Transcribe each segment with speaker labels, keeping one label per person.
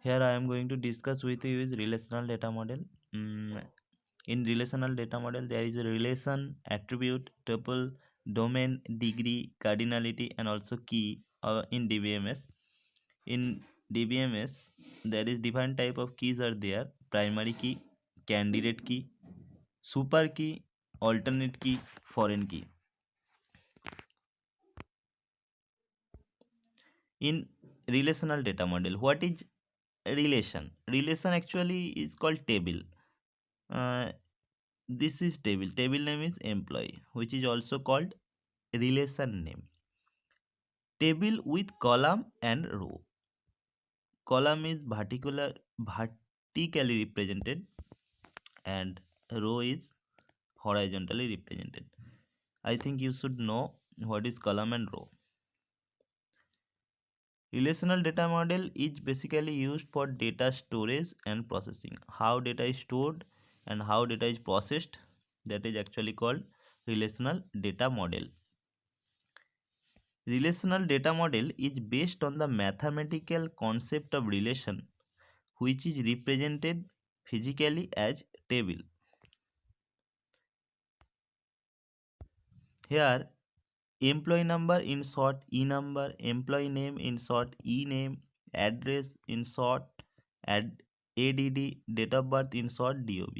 Speaker 1: Here I am going to discuss with you is relational data model. Mm, in relational data model, there is a relation, attribute, tuple, domain, degree, cardinality, and also key in DBMS. In DBMS, there is different type of keys are there: primary key, candidate key, super key, alternate key, foreign key. In relational data model, what is relation? Relation actually is called table. Uh, this is table name is employee, which is also called relation name. Table with column and row. Column is vertically represented and row is horizontally represented. I think you should know what is column and row. Relational data model is basically used for data storage and processing. How data is stored and how data is processed, that is actually called relational data model. Relational data model is based on the mathematical concept of relation, which is represented physically as table. Here, employee number in short E number, employee name in short E name, address in short ADD, date of birth in short DOB.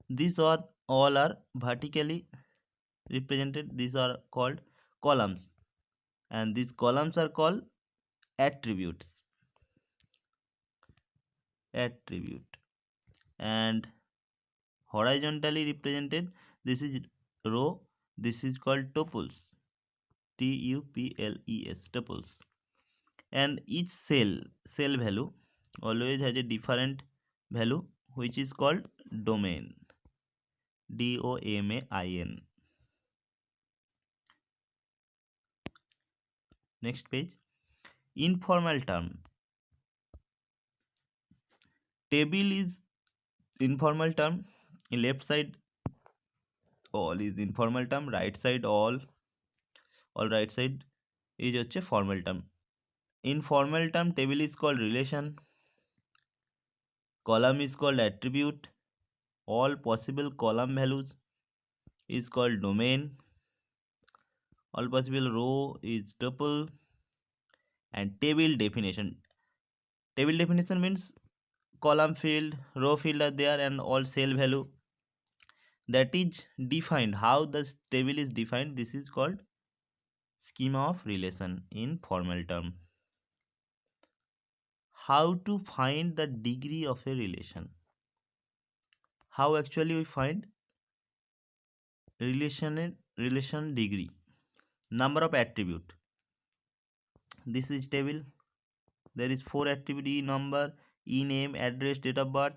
Speaker 1: These are all are vertically represented. These are called columns, and these columns are called attributes. Attribute. And horizontally represented, this is row, this is called tuples. TUPLES, tuples. And each cell value always has a different value, which is called domain. DOMAIN. Next page. Informal term. Table is informal term. In left side all is informal term, right side all right side is হচ্ছে formal term. In formal term, table is called relation, column is called attribute, all possible column values is called domain, all possible row is tuple, and table definition. Table definition means column field, row field are there, and all cell value that is defined. How the table is defined, this is called schema of relation in formal term. How to find the degree of a relation? How actually we find relation degree? Number of attribute. This is table. There is 4 attribute: E number, E name, address, date of birth.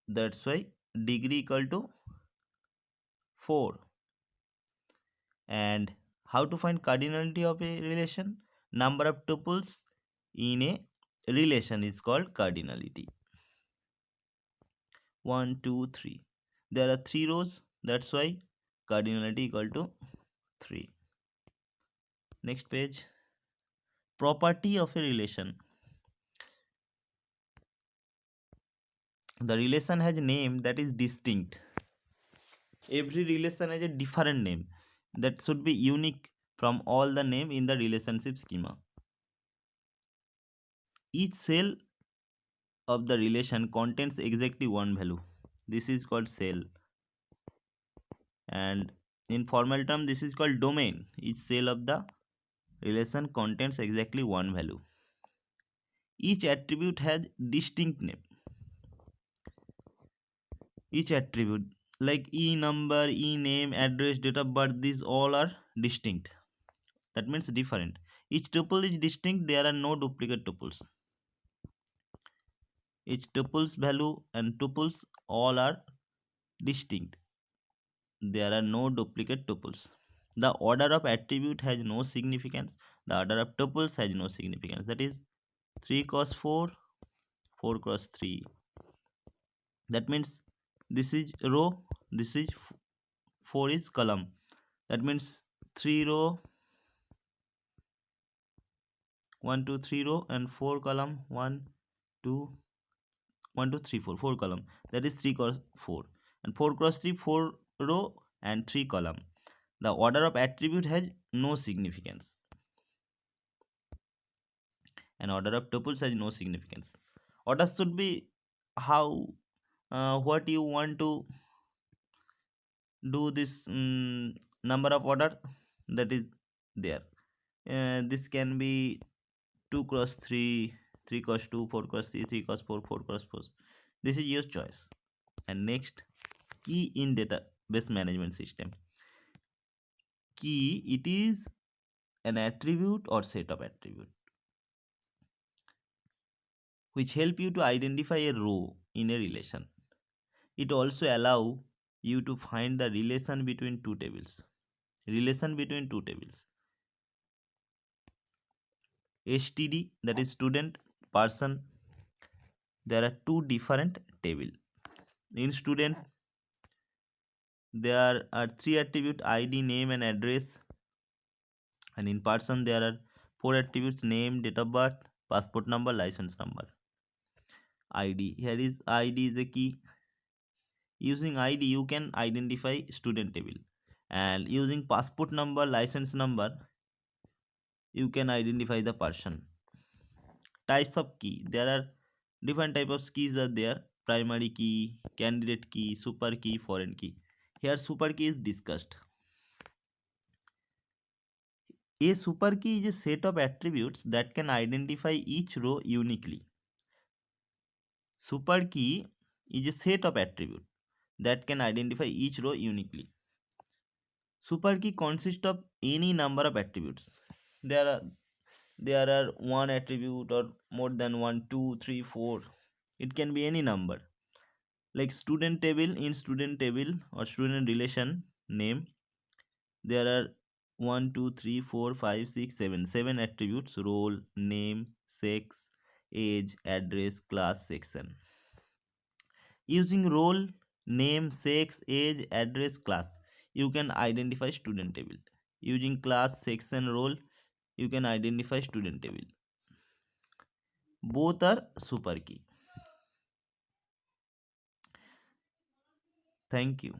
Speaker 1: That's why degree equal to 4. And how to find cardinality of a relation? Number of tuples in a relation is called cardinality. 1, 2, 3. There are 3 rows. That's why cardinality equal to 3. Next page. Property of a relation. The relation has a name that is distinct. Every relation has a different name that should be unique from all the name in the relationship schema. Each cell of the relation contains exactly one value. This is called cell. And in formal term, this is called domain. Each cell of the relation contains exactly one value. Each attribute has distinct name. Each attribute like E number, E name, address, date of birth, these all are distinct. That means different. Each tuple is distinct. There are no duplicate tuples. Each tuples value and tuples all are distinct. There are no duplicate tuples. The order of attribute has no significance. The order of tuples has no significance. That is 3 cross 4, 4 cross 3. That means this is row, this is 4 is column. That means 3 row, 1 2 3 row and 4 column, 1 2 1 2 3 4 4 column, that is 3 cross 4, and 4 cross 3 4 row and 3 column. The order of attribute has no significance, and order of tuples has no significance. Order should be how, what you want to do this, number of order that is there. This can be 2 cross 3, 3 cross 2, 4 cross 3, 3 cross 4, 4 cross 4. This is your choice. And next, key in database management system. Key, it is an attribute or set of attribute which help you to identify a row in a relation. It also allow you to find the relation between two tables. Relation between two tables. STD, that is student, person. There are two different table. In student, there are three attribute: ID, name, and address. And in person, there are four attributes: name, date of birth, passport number, license number. ID, here is ID is a key. Using ID, you can identify student table, and using passport number, license number, you can identify the person. Types of key, there are different type of keys are there: primary key, candidate key, super key, foreign key. Here super key is discussed. A super key is a set of attributes that can identify each row uniquely. Super key is a set of attributes that can identify each row uniquely. Super key consists of any number of attributes. There are one attribute or more than one, two, three, four. It can be any number. Like student table, in student table or student relation name, there are 1 2 3 4 5 6 7 7 attributes: role, name, sex, age, address, class, section. Using role, name, sex, age, address, class, you can identify student table. Using class, section, role, you can identify student table. Both are super key. Thank you.